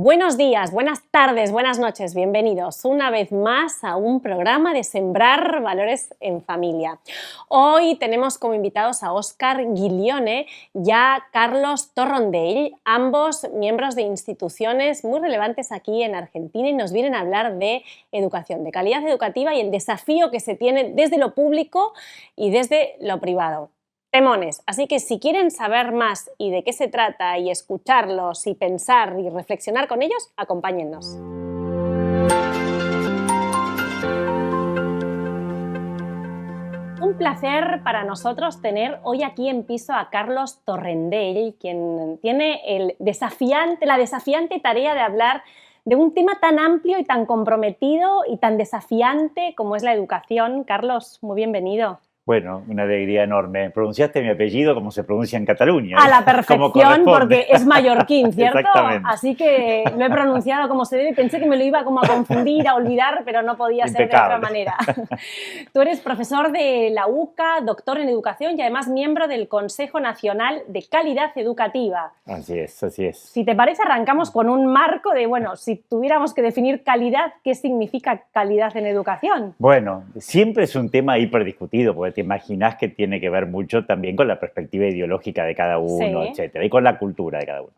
Buenos días, buenas tardes, buenas noches, bienvenidos una vez más a un programa de Sembrar Valores en Familia. Hoy tenemos como invitados a Óscar Guilione y a Carlos Torrondell, ambos miembros de instituciones muy relevantes aquí en Argentina y nos vienen a hablar de educación, de calidad educativa y el desafío que se tiene desde lo público y desde lo privado. Temones. Así que si quieren saber más y de qué se trata y escucharlos y pensar y reflexionar con ellos, acompáñennos. Un placer para nosotros tener hoy aquí en piso a Carlos Torrondell, quien tiene la desafiante tarea de hablar de un tema tan amplio y tan comprometido y tan desafiante como es la educación. Carlos, muy bienvenido. Bueno, una alegría enorme. Pronunciaste mi apellido como se pronuncia en Cataluña. A la perfección, porque es mallorquín, ¿cierto? Exactamente. Así que lo he pronunciado como se debe. Pensé que me lo iba como a confundir, a olvidar, pero no podía ser de otra manera. Tú eres profesor de la UCA, doctor en educación y además miembro del Consejo Nacional de Calidad Educativa. Así es, así es. Si te parece, arrancamos con un marco de, bueno, si tuviéramos que definir calidad, ¿qué significa calidad en educación? Bueno, siempre es un tema hiperdiscutido, porque te imaginas que tiene que ver mucho también con la perspectiva ideológica de cada uno, Sí. etcétera, y con la cultura de cada uno.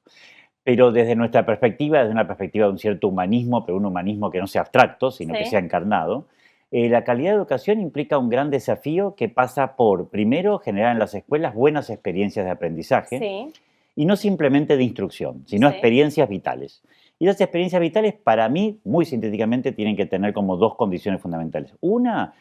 Pero desde nuestra perspectiva, desde una perspectiva de un cierto humanismo, pero un humanismo que no sea abstracto, sino Sí. que sea encarnado, la calidad de educación implica un gran desafío que pasa por, primero, generar en las escuelas buenas experiencias de aprendizaje, Sí. y no simplemente de instrucción, sino Sí. experiencias vitales. Y las experiencias vitales, para mí, muy sintéticamente, tienen que tener como dos condiciones fundamentales. Una,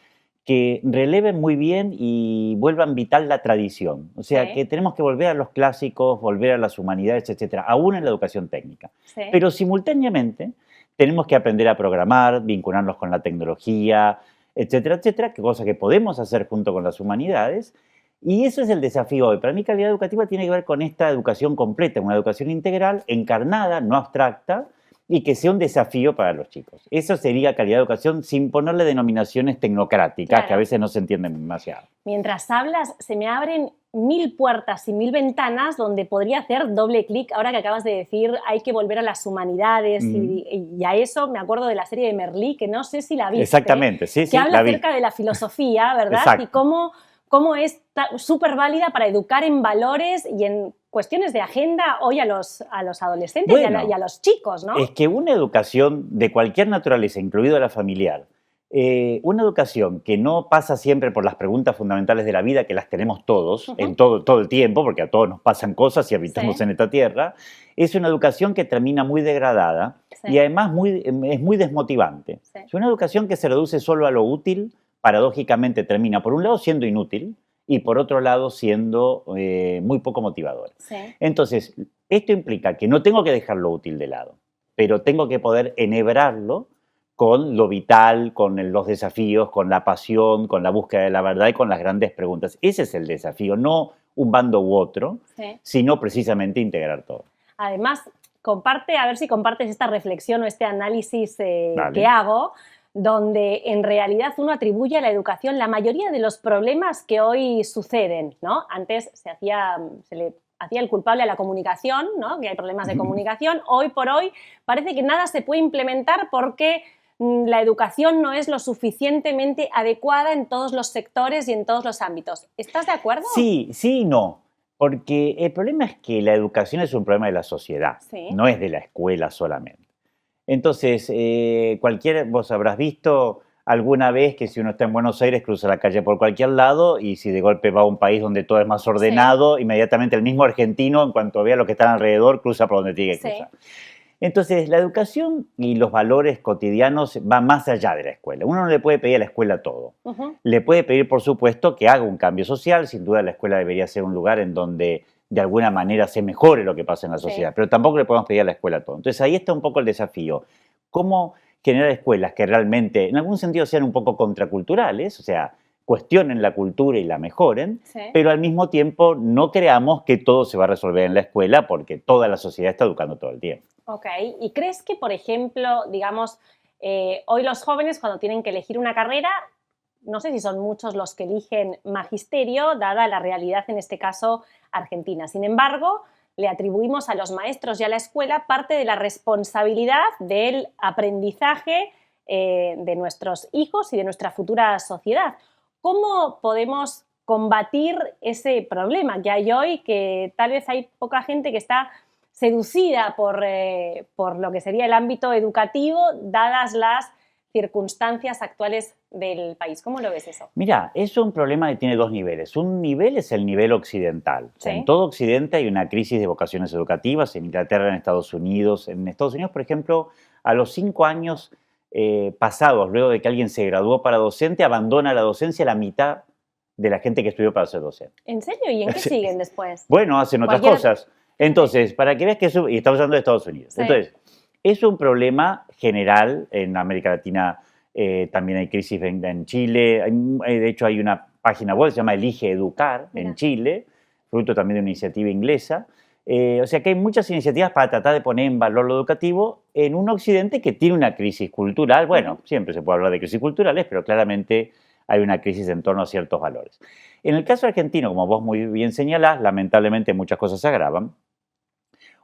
que releven muy bien y vuelvan vital la tradición. O sea, Sí. que tenemos que volver a los clásicos, volver a las humanidades, etcétera, aún en la educación técnica. Sí. Pero simultáneamente tenemos que aprender a programar, vincularnos con la tecnología, etcétera, etcétera, que cosa que podemos hacer junto con las humanidades. Y eso es el desafío hoy. Para mí, calidad educativa tiene que ver con esta educación completa, una educación integral, encarnada, no abstracta, y que sea un desafío para los chicos. Eso sería calidad de educación sin ponerle denominaciones tecnocráticas, Claro. que a veces no se entienden demasiado. Mientras hablas, se me abren 1000 puertas y 1000 ventanas donde podría hacer doble clic. Ahora que acabas de decir, hay que volver a las humanidades y a eso me acuerdo de la serie de Merlí, que no sé si la viste. Exactamente, sí, que sí, habla la vi. acerca de la filosofía, ¿verdad? Exacto. Y cómo es súper válida para educar en valores y en cuestiones de agenda hoy a los adolescentes Bueno, y a los chicos, ¿no? Es que una educación de cualquier naturaleza, incluido la familiar, una educación que no pasa siempre por las preguntas fundamentales de la vida, que las tenemos todos, en todo el tiempo, porque a todos nos pasan cosas y habitamos Sí. en esta tierra, es una educación que termina muy degradada Sí. y además es muy desmotivante. Sí. Es una educación que se reduce solo a lo útil, paradójicamente termina, por un lado, siendo inútil y por otro lado, siendo muy poco motivadora. Sí. Entonces, esto implica que no tengo que dejar lo útil de lado, pero tengo que poder enhebrarlo con lo vital, con los desafíos, con la pasión, con la búsqueda de la verdad y con las grandes preguntas. Ese es el desafío, no un bando u otro, Sí. sino precisamente integrar todo. Además, a ver si compartes esta reflexión o este análisis Vale. que hago, donde en realidad uno atribuye a la educación la mayoría de los problemas que hoy suceden, ¿no? Antes se le hacía el culpable a la comunicación, ¿no? Que hay problemas de comunicación. Hoy por hoy parece que nada se puede implementar porque la educación no es lo suficientemente adecuada en todos los sectores y en todos los ámbitos. ¿Estás de acuerdo? Sí, sí y no. Porque el problema es que la educación es un problema de la sociedad, Sí. no es de la escuela solamente. Entonces, vos habrás visto alguna vez que si uno está en Buenos Aires cruza la calle por cualquier lado y si de golpe va a un país donde todo es más ordenado, inmediatamente el mismo argentino, en cuanto vea lo que está alrededor, cruza por donde tiene que cruzar. Entonces, la educación y los valores cotidianos van más allá de la escuela. Uno no le puede pedir a la escuela todo. Le puede pedir, por supuesto, que haga un cambio social. Sin duda, la escuela debería ser un lugar en donde de alguna manera se mejore lo que pasa en la sociedad, pero tampoco le podemos pedir a la escuela todo. Entonces, ahí está un poco el desafío. ¿Cómo generar escuelas que realmente, en algún sentido, sean un poco contraculturales? O sea, cuestionen la cultura y la mejoren, pero al mismo tiempo no creamos que todo se va a resolver en la escuela porque toda la sociedad está educando todo el tiempo. Ok, ¿y crees que, por ejemplo, digamos, hoy los jóvenes cuando tienen que elegir una carrera, no sé si son muchos los que eligen magisterio, dada la realidad, en este caso, argentina? Sin embargo, le atribuimos a los maestros y a la escuela parte de la responsabilidad del aprendizaje de nuestros hijos y de nuestra futura sociedad. ¿Cómo podemos combatir ese problema que hay hoy, que tal vez hay poca gente que está seducida por lo que sería el ámbito educativo, dadas las circunstancias actuales del país? ¿Cómo lo ves eso? Mira, es un problema que tiene dos niveles. Un nivel es el nivel occidental. O sea, Sí. en todo Occidente hay una crisis de vocaciones educativas, en Inglaterra, en Estados Unidos. En Estados Unidos, por ejemplo, a los 5 años pasados, luego de que alguien se graduó para docente, abandona la docencia la mitad de la gente que estudió para ser docente. ¿En serio? ¿Y en qué Sí. siguen después? Bueno, hacen otras Cualquier- cosas. Entonces, para que veas que eso, y estamos hablando de Estados Unidos. Sí. Entonces, es un problema general en América Latina. También hay crisis en Chile. De hecho, hay una página web que se llama Elige Educar Mira. en Chile, fruto también de una iniciativa inglesa. O sea que hay muchas iniciativas para tratar de poner en valor lo educativo en un occidente que tiene una crisis cultural. Bueno, siempre se puede hablar de crisis culturales, pero claramente hay una crisis en torno a ciertos valores. En el caso argentino, como vos muy bien señalás, lamentablemente muchas cosas se agravan.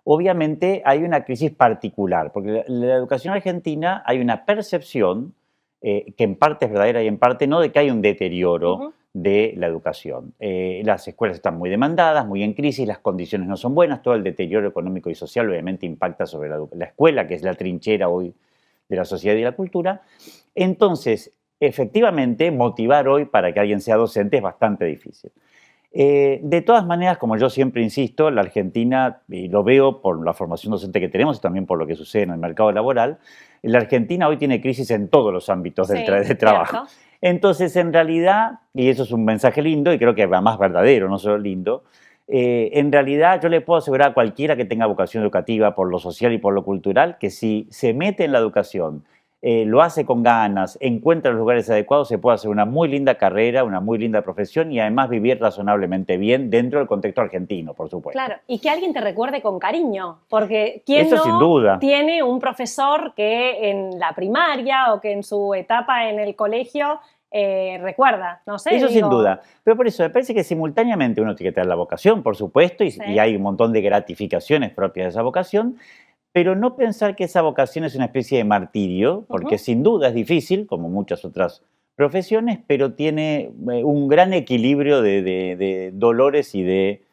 Obviamente hay una crisis particular, porque la educación argentina hay una percepción, que en parte es verdadera y en parte no, de que hay un deterioro Ujú. de la educación. Las escuelas están muy demandadas, muy en crisis, las condiciones no son buenas, todo el deterioro económico y social obviamente impacta sobre la escuela, que es la trinchera hoy de la sociedad y la cultura. Entonces, efectivamente, motivar hoy para que alguien sea docente es bastante difícil. De todas maneras, como yo siempre insisto, la Argentina, y lo veo por la formación docente que tenemos y también por lo que sucede en el mercado laboral, la Argentina hoy tiene crisis en todos los ámbitos Sí, del trabajo. cierto. Entonces, en realidad, y eso es un mensaje lindo y creo que va más verdadero, no solo lindo, en realidad yo le puedo asegurar a cualquiera que tenga vocación educativa por lo social y por lo cultural que si se mete en la educación, lo hace con ganas, encuentra los lugares adecuados, se puede hacer una muy linda carrera, una muy linda profesión y además vivir razonablemente bien dentro del contexto argentino, por supuesto. Claro, y que alguien te recuerde con cariño, porque ¿quién Eso no sin duda. tiene un profesor que en la primaria o que en su etapa en el colegio recuerda? No sé, Eso sin digo, duda. Pero por eso me parece que simultáneamente uno tiene que tener la vocación, por supuesto, Sí. y hay un montón de gratificaciones propias de esa vocación, pero no pensar que esa vocación es una especie de martirio, porque sin duda es difícil, como muchas otras profesiones, pero tiene un gran equilibrio de dolores y de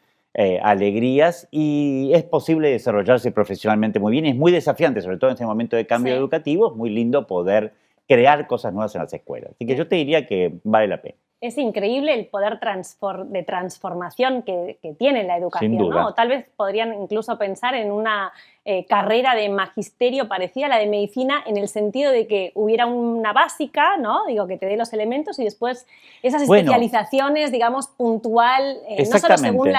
alegrías y es posible desarrollarse profesionalmente muy bien. Es muy desafiante, sobre todo en este momento de cambio Sí. educativo, es muy lindo poder crear cosas nuevas en las escuelas. Así que yo te diría que vale la pena. Es increíble el poder de transformación que tiene la educación, Sin duda. ¿no? O tal vez podrían incluso pensar en una carrera de magisterio parecida a la de medicina, en el sentido de que hubiera una básica, ¿no? Digo, que te dé los elementos y después esas Bueno. especializaciones, digamos, puntual, no solo Exactamente. según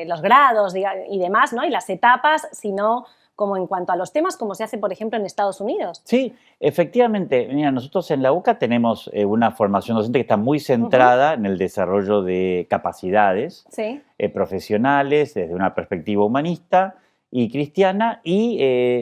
los grados y demás, ¿no? Y las etapas, sino como en cuanto a los temas, como se hace, por ejemplo, en Estados Unidos. Sí, efectivamente. Mira, nosotros en la UCA tenemos una formación docente que está muy centrada en el desarrollo de capacidades Sí, profesionales desde una perspectiva humanista y cristiana y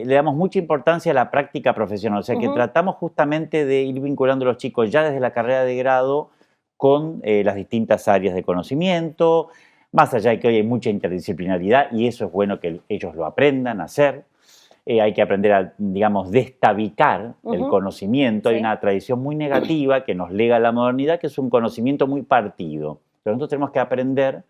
le damos mucha importancia a la práctica profesional. O sea que tratamos justamente de ir vinculando a los chicos ya desde la carrera de grado con las distintas áreas de conocimiento, más allá de que hoy hay mucha interdisciplinaridad y eso es bueno que ellos lo aprendan a hacer. Hay que aprender a, digamos, destabicar el conocimiento. Hay Sí. una tradición muy negativa que nos lega la modernidad, que es un conocimiento muy partido. Pero nosotros tenemos que aprender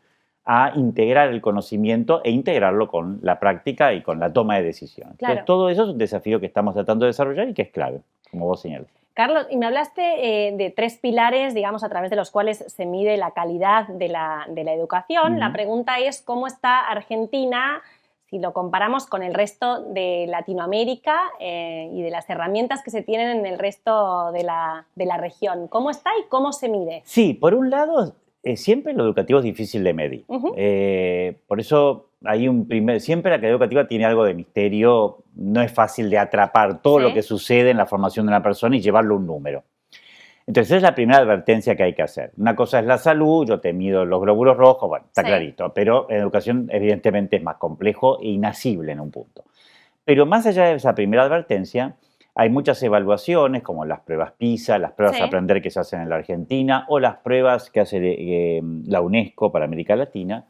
a integrar el conocimiento e integrarlo con la práctica y con la toma de decisiones. Claro. Entonces, todo eso es un desafío que estamos tratando de desarrollar y que es clave, como vos señalas. Carlos, y me hablaste de 3 pilares, digamos, a través de los cuales se mide la calidad de la educación. La pregunta es cómo está Argentina si lo comparamos con el resto de Latinoamérica y de las herramientas que se tienen en el resto de la región. ¿Cómo está y cómo se mide? Sí, por un lado, siempre lo educativo es difícil de medir. Por eso hay siempre la calidad educativa tiene algo de misterio, no es fácil de atrapar todo lo que sucede en la formación de una persona y llevarlo a un número. Entonces esa es la primera advertencia que hay que hacer. Una cosa es la salud, yo te mido los glóbulos rojos, bueno, está clarito, pero en educación evidentemente es más complejo e inasible en un punto. Pero más allá de esa primera advertencia, hay muchas evaluaciones como las pruebas PISA, las pruebas Aprender que se hacen en la Argentina o las pruebas que hace la UNESCO para América Latina,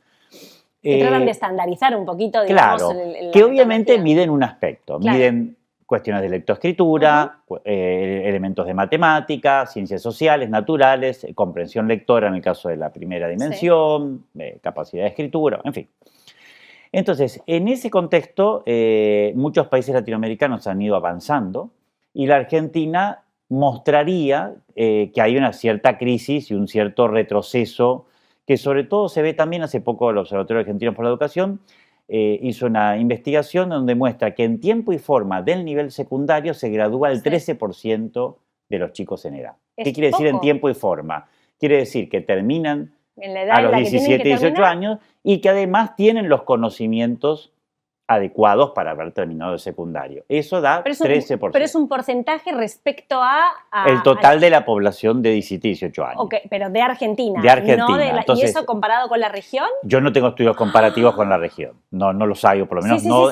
Que tratan de estandarizar un poquito, digamos, claro, que obviamente miden un aspecto, claro. miden cuestiones de lectoescritura, elementos de matemáticas, ciencias sociales, naturales, comprensión lectora en el caso de la primera dimensión, capacidad de escritura, en fin. Entonces, en ese contexto, muchos países latinoamericanos han ido avanzando y la Argentina mostraría que hay una cierta crisis y un cierto retroceso que sobre todo se ve también hace poco el Observatorio Argentino por la Educación hizo una investigación donde muestra que en tiempo y forma del nivel secundario se gradúa el 13% de los chicos en edad. ¿Qué quiere decir en tiempo y forma? Quiere decir que terminan a los 17, 18 años y que además tienen los conocimientos adecuados para haber terminado el secundario. Eso da 13%. Pero es un porcentaje respecto el total de la población de 17 y 18 años. Ok, pero de Argentina. De Argentina. No Entonces, ¿y eso comparado con la región? Yo no tengo estudios comparativos con la región. No los hay, o por lo menos no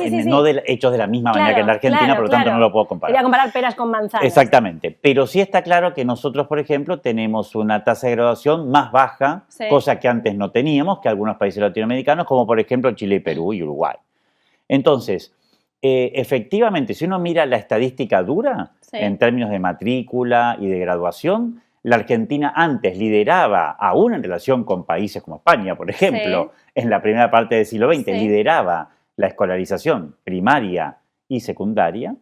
hechos de la misma manera que en la Argentina, por lo tanto no lo puedo comparar. Sería comparar peras con manzanas. Exactamente. Pero sí está claro que nosotros, por ejemplo, tenemos una tasa de graduación más baja, cosa que antes no teníamos, que algunos países latinoamericanos, como por ejemplo Chile, Perú y Uruguay. Entonces, efectivamente, si uno mira la estadística dura, en términos de matrícula y de graduación, la Argentina antes lideraba, aún en relación con países como España, por ejemplo, en la primera parte del siglo XX, lideraba la escolarización primaria y secundaria,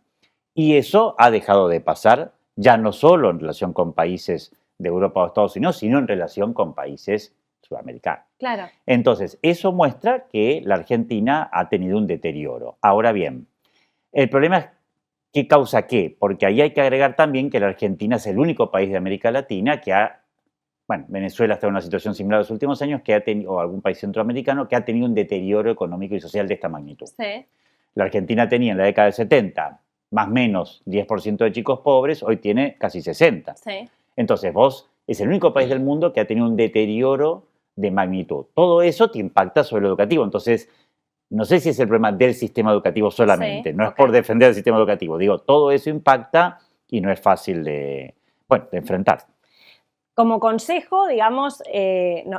y eso ha dejado de pasar ya no solo en relación con países de Europa o Estados Unidos, sino en relación con países sudamericanos. Claro. Entonces, eso muestra que la Argentina ha tenido un deterioro. Ahora bien, el problema es ¿qué causa qué? Porque ahí hay que agregar también que la Argentina es el único país de América Latina que ha, bueno, Venezuela está en una situación similar en los últimos años, que ha tenido, o algún país centroamericano, que ha tenido un deterioro económico y social de esta magnitud. La Argentina tenía en la década del 70 más o menos 10% de chicos pobres, hoy tiene casi 60%. Entonces es el único país del mundo que ha tenido un deterioro de magnitud. Todo eso te impacta sobre lo educativo. Entonces, no sé si es el problema del sistema educativo solamente, no es por defender el sistema educativo. Digo, todo eso impacta y no es fácil de enfrentar. Como consejo, digamos,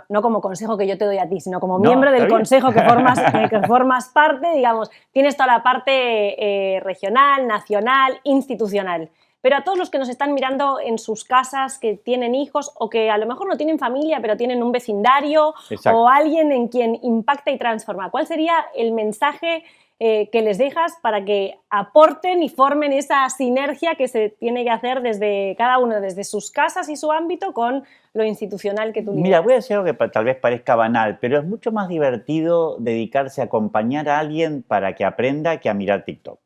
no como consejo que yo te doy a ti, sino como miembro del consejo que formas parte, digamos, tienes toda la parte regional, nacional, institucional. Pero a todos los que nos están mirando en sus casas, que tienen hijos o que a lo mejor no tienen familia, pero tienen un vecindario o alguien en quien impacta y transforma, ¿cuál sería el mensaje que les dejas para que aporten y formen esa sinergia que se tiene que hacer desde cada uno, desde sus casas y su ámbito con lo institucional que tú lideras? Mira, voy a decir algo que tal vez parezca banal, pero es mucho más divertido dedicarse a acompañar a alguien para que aprenda que a mirar TikTok.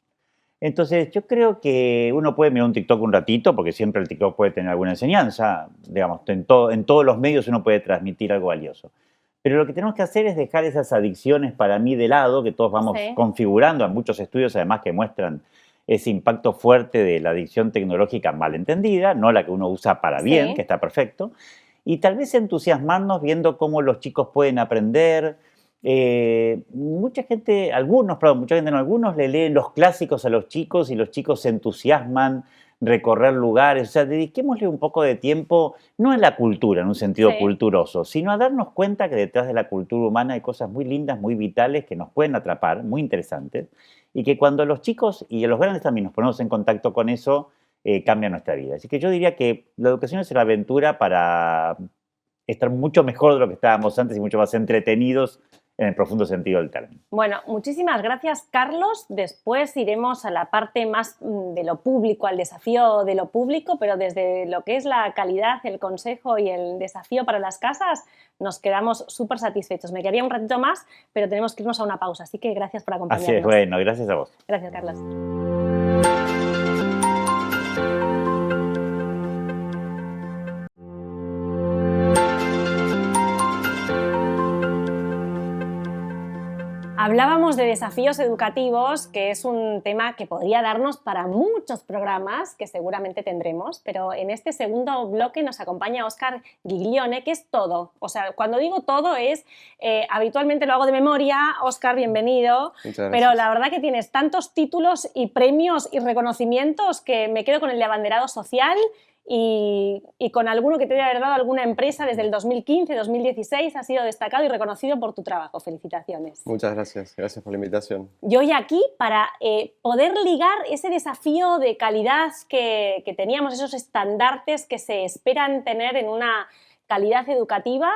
Entonces, yo creo que uno puede mirar un TikTok un ratito, porque siempre el TikTok puede tener alguna enseñanza, digamos, en todos los medios uno puede transmitir algo valioso. Pero lo que tenemos que hacer es dejar esas adicciones para mí de lado, que todos vamos configurando. Hay muchos estudios además que muestran ese impacto fuerte de la adicción tecnológica malentendida, no la que uno usa para bien, que está perfecto, y tal vez entusiasmarnos viendo cómo los chicos pueden aprender. Mucha gente algunos le leen los clásicos a los chicos y los chicos se entusiasman recorrer lugares, o sea, dediquémosle un poco de tiempo, no en la cultura, en un sentido culturoso, sino a darnos cuenta que detrás de la cultura humana hay cosas muy lindas, muy vitales, que nos pueden atrapar, muy interesantes, y que cuando los chicos y los grandes también nos ponemos en contacto con eso, cambia nuestra vida. Así que yo diría que la educación es una aventura para estar mucho mejor de lo que estábamos antes y mucho más entretenidos en el profundo sentido del término. Bueno, muchísimas gracias, Carlos. Después iremos a la parte más de lo público, al desafío de lo público, pero desde lo que es la calidad, el consejo y el desafío para las casas, nos quedamos súper satisfechos. Me quedaría un ratito más, pero tenemos que irnos a una pausa, así que gracias por acompañarnos. Así es, bueno, gracias a vos. Gracias, Carlos. Hablábamos de desafíos educativos, que es un tema que podría darnos para muchos programas que seguramente tendremos, pero en este segundo bloque nos acompaña Óscar Giglione, que es todo. O sea, cuando digo todo es, habitualmente lo hago de memoria. Óscar, bienvenido. Muchas gracias. Pero la verdad que tienes tantos títulos y premios y reconocimientos que me quedo con el de abanderado social y con alguno que te haya dado alguna empresa desde el 2015, 2016, has sido destacado y reconocido por tu trabajo. Felicitaciones. Muchas gracias, gracias por la invitación. Yo hoy aquí para poder ligar ese desafío de calidad que teníamos, esos estandartes que se esperan tener en una calidad educativa,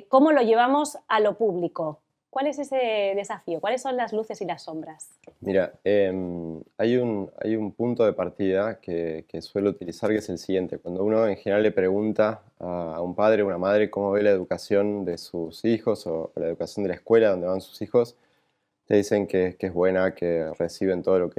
¿cómo lo llevamos a lo público? ¿Cuál es ese desafío? ¿Cuáles son las luces y las sombras? Mira, hay un punto de partida que suelo utilizar, que es el siguiente. Cuando uno en general le pregunta a un padre o una madre cómo ve la educación de sus hijos o la educación de la escuela donde van sus hijos, te dicen que es buena, que reciben todo lo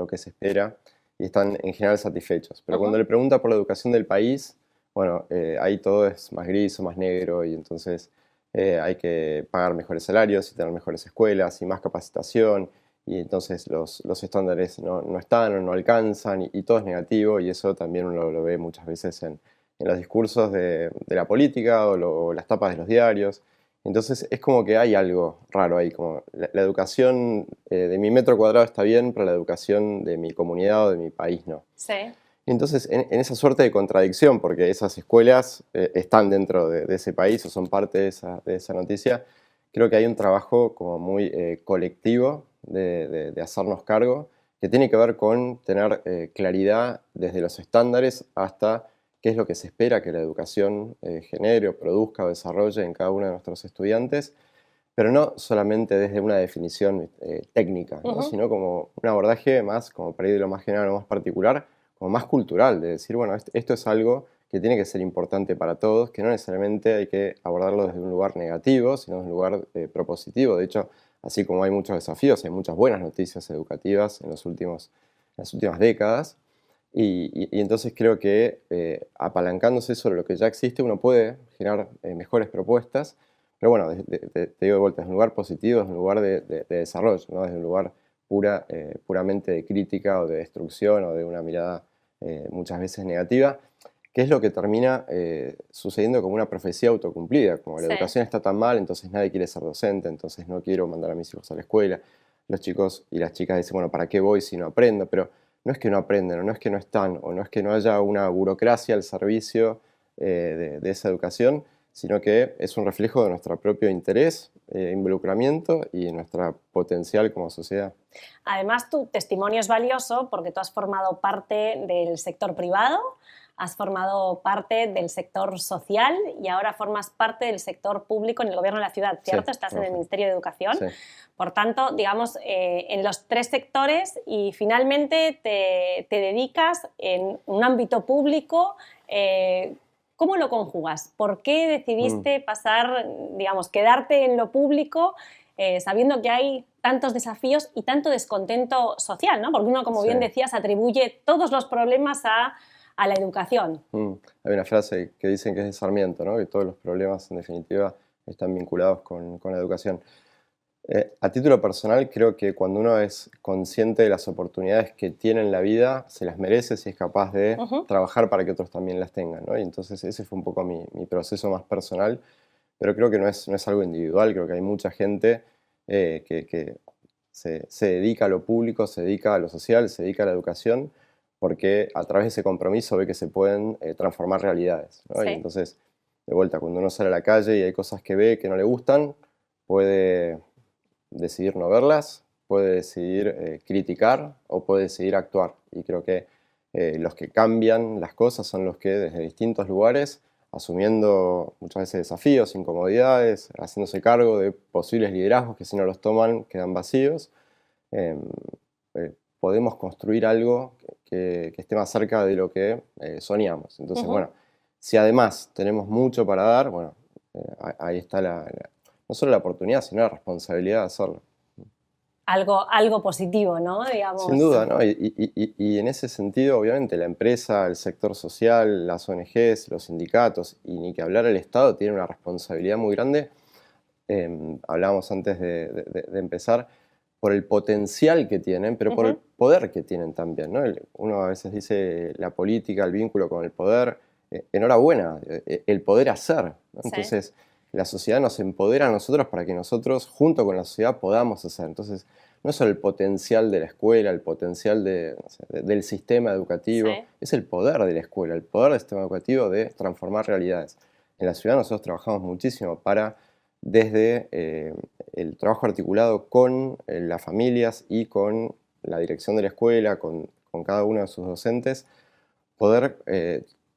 que se espera y están en general satisfechos. Pero cuando le pregunta por la educación del país, bueno, ahí todo es más gris o más negro y entonces hay que pagar mejores salarios y tener mejores escuelas y más capacitación y entonces los estándares no están o no alcanzan y todo es negativo y eso también uno lo ve muchas veces en los discursos de la política o las tapas de los diarios. Entonces es como que hay algo raro ahí, como la educación de mi metro cuadrado está bien, pero la educación de mi comunidad o de mi país no. Sí. Entonces, en esa suerte de contradicción, porque esas escuelas están dentro de ese país o son parte de esa noticia, creo que hay un trabajo como muy colectivo de hacernos cargo, que tiene que ver con tener claridad desde los estándares hasta qué es lo que se espera que la educación genere o produzca o desarrolle en cada uno de nuestros estudiantes, pero no solamente desde una definición técnica, ¿no? Sino como un abordaje más, como para ir de lo más general a lo más particular, como más cultural, de decir, bueno, esto es algo que tiene que ser importante para todos, que no necesariamente hay que abordarlo desde un lugar negativo, sino desde un lugar propositivo. De hecho, así como hay muchos desafíos, hay muchas buenas noticias educativas en las últimas décadas, y entonces creo que apalancándose sobre lo que ya existe, uno puede generar mejores propuestas, pero bueno, te digo de vuelta, desde un lugar positivo, desde un lugar de desarrollo, ¿no? Desde un lugar puramente de crítica o de destrucción o de una mirada muchas veces negativa, que es lo que termina sucediendo como una profecía autocumplida, como la educación está tan mal, entonces nadie quiere ser docente, entonces no quiero mandar a mis hijos a la escuela. Los chicos y las chicas dicen, bueno, ¿para qué voy si no aprendo? Pero no es que no aprenden, o no es que no están, o no es que no haya una burocracia al servicio de esa educación, sino que es un reflejo de nuestro propio interés, involucramiento y nuestro potencial como sociedad. Además, tu testimonio es valioso porque tú has formado parte del sector privado, has formado parte del sector social y ahora formas parte del sector público en el gobierno de la ciudad, ¿cierto? Sí, Estás en el Ministerio de Educación. Sí. Por tanto, digamos, en los tres sectores y finalmente te dedicas en un ámbito público. ¿Cómo lo conjugas? ¿Por qué decidiste pasar, digamos, quedarte en lo público sabiendo que hay tantos desafíos y tanto descontento social, ¿no? Porque uno, como bien decías, atribuye todos los problemas a la educación. Hay una frase que dicen que es de Sarmiento, ¿no? Que todos los problemas, en definitiva, están vinculados con la educación. A título personal, creo que cuando uno es consciente de las oportunidades que tiene en la vida, se las merece si es capaz de trabajar para que otros también las tengan, ¿no? Y entonces ese fue un poco mi proceso más personal, pero creo que no es algo individual, creo que hay mucha gente que se dedica a lo público, se dedica a lo social, se dedica a la educación, porque a través de ese compromiso ve que se pueden transformar realidades, ¿no? Sí. Y entonces, de vuelta, cuando uno sale a la calle y hay cosas que ve que no le gustan, puede decidir no verlas, puede decidir criticar o puede decidir actuar. Y creo que los que cambian las cosas son los que desde distintos lugares, asumiendo muchas veces desafíos, incomodidades, haciéndose cargo de posibles liderazgos que si no los toman quedan vacíos, podemos construir algo que esté más cerca de lo que soñamos. Entonces, bueno, si además tenemos mucho para dar, bueno, ahí está no solo la oportunidad, sino la responsabilidad de hacerlo. Algo positivo, ¿no? Digamos. Sin duda, ¿no? Y en ese sentido, obviamente, la empresa, el sector social, las ONGs, los sindicatos, y ni que hablar el Estado, tienen una responsabilidad muy grande. Hablábamos antes de empezar, por el potencial que tienen, pero por el poder que tienen también, ¿no? Uno a veces dice la política, el vínculo con el poder. Enhorabuena, el poder hacer, ¿no? Sí. Entonces, la sociedad nos empodera a nosotros para que nosotros, junto con la sociedad, podamos hacer. Entonces, no es solo el potencial de la escuela, el potencial no sé, del sistema educativo, Sí. es el poder de la escuela, el poder del sistema educativo de transformar realidades. En la ciudad nosotros trabajamos muchísimo desde el trabajo articulado con las familias y con la dirección de la escuela, con cada uno de sus docentes, poder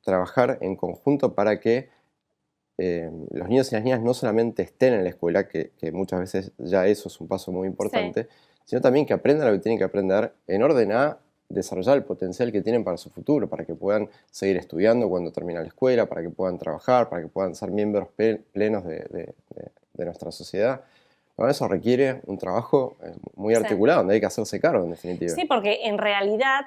trabajar en conjunto para que los niños y las niñas no solamente estén en la escuela, que muchas veces ya eso es un paso muy importante, sino también que aprendan lo que tienen que aprender en orden a desarrollar el potencial que tienen para su futuro, para que puedan seguir estudiando cuando terminen la escuela, para que puedan trabajar, para que puedan ser miembros plenos de nuestra sociedad. Bueno, eso requiere un trabajo muy articulado, donde hay que hacerse cargo, en definitiva. Sí, porque en realidad,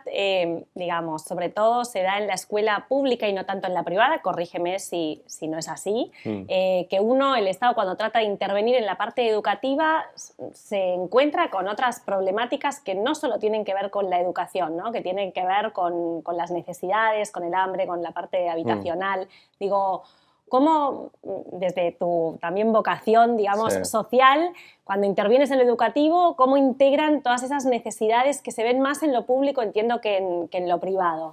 digamos, sobre todo se da en la escuela pública y no tanto en la privada, corrígeme si no es así, que el Estado, cuando trata de intervenir en la parte educativa, se encuentra con otras problemáticas que no solo tienen que ver con la educación, ¿no? Que tienen que ver con las necesidades, con el hambre, con la parte habitacional. Digo, ¿cómo, desde tu también vocación, digamos, social, cuando intervienes en lo educativo, cómo integran todas esas necesidades que se ven más en lo público, entiendo, que en lo privado?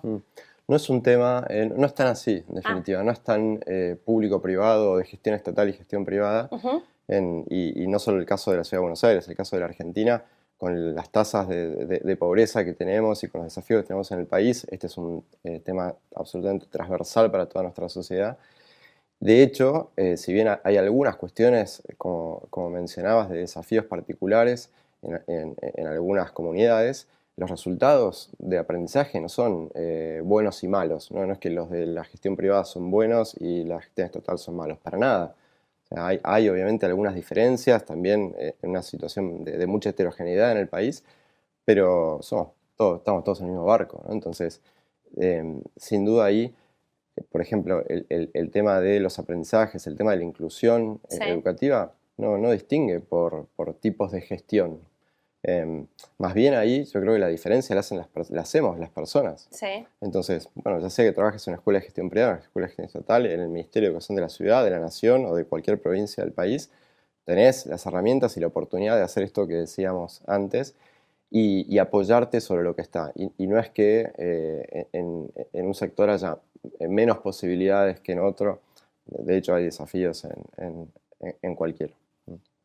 No es un tema, no es tan así, en definitiva, no es tan público-privado o de gestión estatal y gestión privada, y no solo el caso de la Ciudad de Buenos Aires, el caso de la Argentina, con las tasas de pobreza que tenemos y con los desafíos que tenemos en el país. Este es un tema absolutamente transversal para toda nuestra sociedad. De hecho, si bien hay algunas cuestiones, como mencionabas, de desafíos particulares en algunas comunidades, los resultados de aprendizaje no son buenos y malos, ¿no? No es que los de la gestión privada son buenos y la gestión estatal son malos, para nada. O sea, hay obviamente algunas diferencias, también en una situación de mucha heterogeneidad en el país, pero estamos todos en el mismo barco, ¿no? Entonces, sin duda ahí, por ejemplo, el tema de los aprendizajes, el tema de la inclusión educativa, no distingue por tipos de gestión. Más bien ahí yo creo que la diferencia la hacemos las personas. Sí. Entonces, bueno, ya sea que trabajes en una escuela de gestión privada, en una escuela de gestión estatal, en el Ministerio de Educación de la ciudad, de la nación o de cualquier provincia del país, tenés las herramientas y la oportunidad de hacer esto que decíamos antes y apoyarte sobre lo que está. Y no es que en un sector haya menos posibilidades que en otro. De hecho, hay desafíos en cualquiera.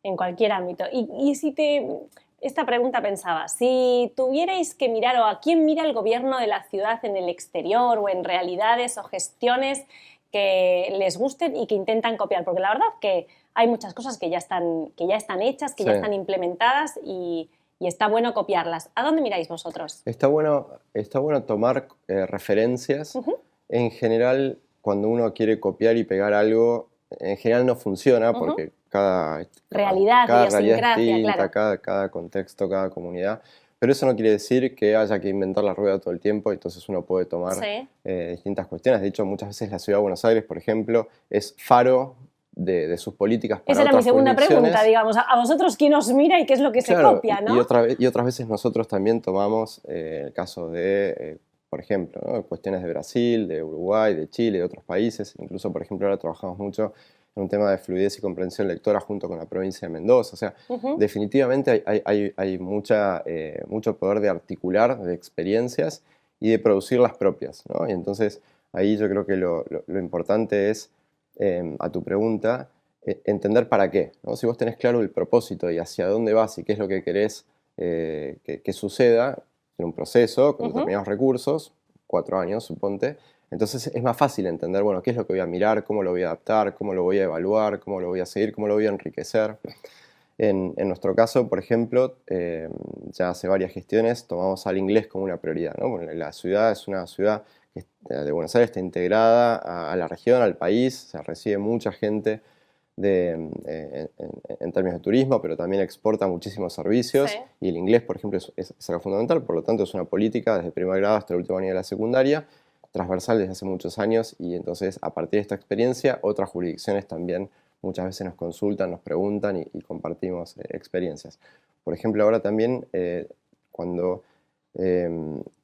En cualquier ámbito. Y si esta pregunta pensaba, si tuvierais que mirar, o a quién mira el gobierno de la ciudad en el exterior, o en realidades o gestiones que les gusten y que intentan copiar, porque la verdad que hay muchas cosas que ya están hechas, que ya están implementadas y está bueno copiarlas. ¿A dónde miráis vosotros? Está bueno tomar referencias. En general, cuando uno quiere copiar y pegar algo, en general no funciona porque cada realidad es distinta, claro. cada contexto, cada comunidad. Pero eso no quiere decir que haya que inventar la rueda todo el tiempo, entonces uno puede tomar distintas cuestiones. De hecho, muchas veces la Ciudad de Buenos Aires, por ejemplo, es faro de sus políticas para otras jurisdicciones. Esa era mi segunda pregunta, digamos. ¿A vosotros quién os mira y qué es lo que se copia, ¿no? Y otras veces nosotros también tomamos el caso de, por ejemplo, ¿no? Cuestiones de Brasil, de Uruguay, de Chile, de otros países. Incluso, por ejemplo, ahora trabajamos mucho en un tema de fluidez y comprensión lectora junto con la provincia de Mendoza. O sea, definitivamente hay mucho poder de articular, de experiencias y de producir las propias, ¿no? Y entonces ahí yo creo que lo importante es, a tu pregunta, entender para qué, ¿no? Si vos tenés claro el propósito y hacia dónde vas y qué es lo que querés que suceda en un proceso con determinados recursos, 4 años, suponte, entonces es más fácil entender, bueno, qué es lo que voy a mirar, cómo lo voy a adaptar, cómo lo voy a evaluar, cómo lo voy a seguir, cómo lo voy a enriquecer. En nuestro caso, por ejemplo, ya hace varias gestiones tomamos al inglés como una prioridad, ¿no? Bueno, la ciudad es una ciudad de Buenos Aires, está integrada a la región, al país, se recibe mucha gente en términos de turismo, pero también exporta muchísimos servicios y el inglés, por ejemplo, es algo fundamental, por lo tanto es una política desde primer grado hasta el último año de la secundaria, transversal desde hace muchos años, y entonces a partir de esta experiencia otras jurisdicciones también muchas veces nos consultan, nos preguntan y compartimos experiencias. Por ejemplo, ahora también cuando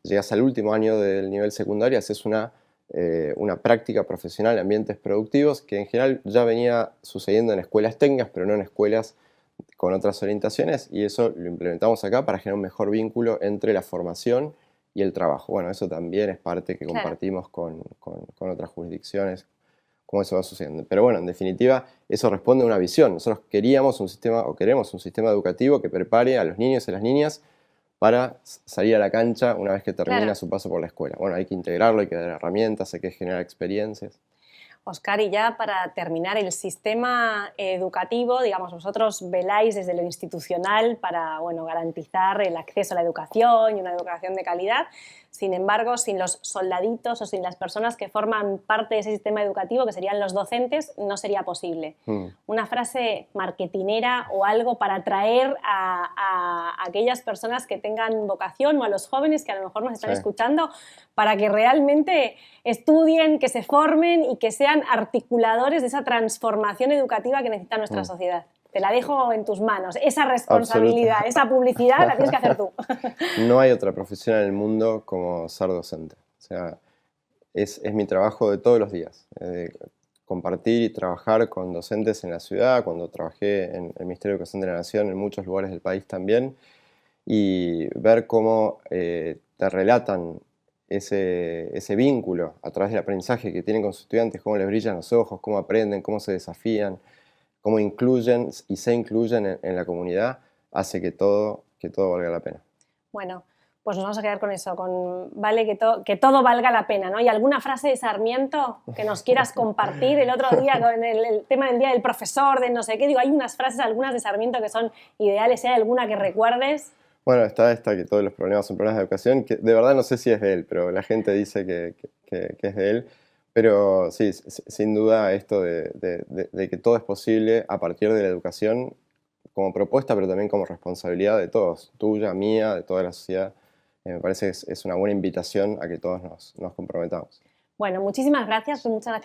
llegas al último año del nivel secundario haces una práctica profesional en ambientes productivos que en general ya venía sucediendo en escuelas técnicas, pero no en escuelas con otras orientaciones y eso lo implementamos acá para generar un mejor vínculo entre la formación y el trabajo. Bueno, eso también es parte que Claro. compartimos con otras jurisdicciones, cómo eso va sucediendo. Pero bueno, en definitiva, eso responde a una visión. Nosotros queríamos un sistema, o queremos un sistema educativo que prepare a los niños y a las niñas para salir a la cancha una vez que termina Claro. su paso por la escuela. Bueno, hay que integrarlo, hay que dar herramientas, hay que generar experiencias. Oscar, y ya para terminar, el sistema educativo, digamos, vosotros veláis desde lo institucional para, bueno, garantizar el acceso a la educación y una educación de calidad. Sin embargo, sin los soldaditos o sin las personas que forman parte de ese sistema educativo, que serían los docentes, no sería posible. Una frase marketinera o algo para atraer a aquellas personas que tengan vocación o a los jóvenes que a lo mejor nos están Sí. escuchando para que realmente estudien, que se formen y que sean articuladores de esa transformación educativa que necesita nuestra sociedad. Te la dejo en tus manos. Esa responsabilidad, esa publicidad la tienes que hacer tú. No hay otra profesión en el mundo como ser docente. O sea, es mi trabajo de todos los días. Compartir y trabajar con docentes en la ciudad, cuando trabajé en el Ministerio de Educación de la Nación, en muchos lugares del país también, y ver cómo te relatan ese vínculo a través del aprendizaje que tienen con sus estudiantes, cómo les brillan los ojos, cómo aprenden, cómo se desafían, cómo incluyen y se incluyen en la comunidad, hace que todo valga la pena. Bueno, pues nos vamos a quedar con eso, con vale que todo valga la pena, ¿no? ¿Y alguna frase de Sarmiento que nos quieras compartir? El otro día con el tema del Día del Profesor, de no sé qué, digo, hay unas frases, algunas de Sarmiento que son ideales, ¿hay alguna que recuerdes? Bueno, está esta que todos los problemas son problemas de educación, que de verdad no sé si es de él, pero la gente dice que es de él. Pero sí, sin duda esto de que todo es posible a partir de la educación como propuesta, pero también como responsabilidad de todos, tuya, mía, de toda la sociedad. Me parece que es una buena invitación a que todos nos comprometamos. Bueno, muchísimas gracias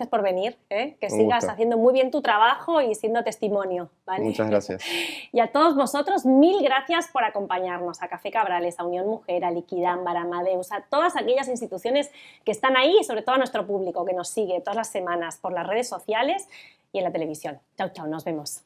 por venir, ¿eh? Que Un sigas gusto. haciendo muy bien tu trabajo y siendo testimonio, ¿vale? Muchas gracias. Y a todos vosotros, mil gracias por acompañarnos a Café Cabrales, a Unión Mujer, a Liquidámbar, a Amadeus, a todas aquellas instituciones que están ahí y sobre todo a nuestro público que nos sigue todas las semanas por las redes sociales y en la televisión. Chao, chao, nos vemos.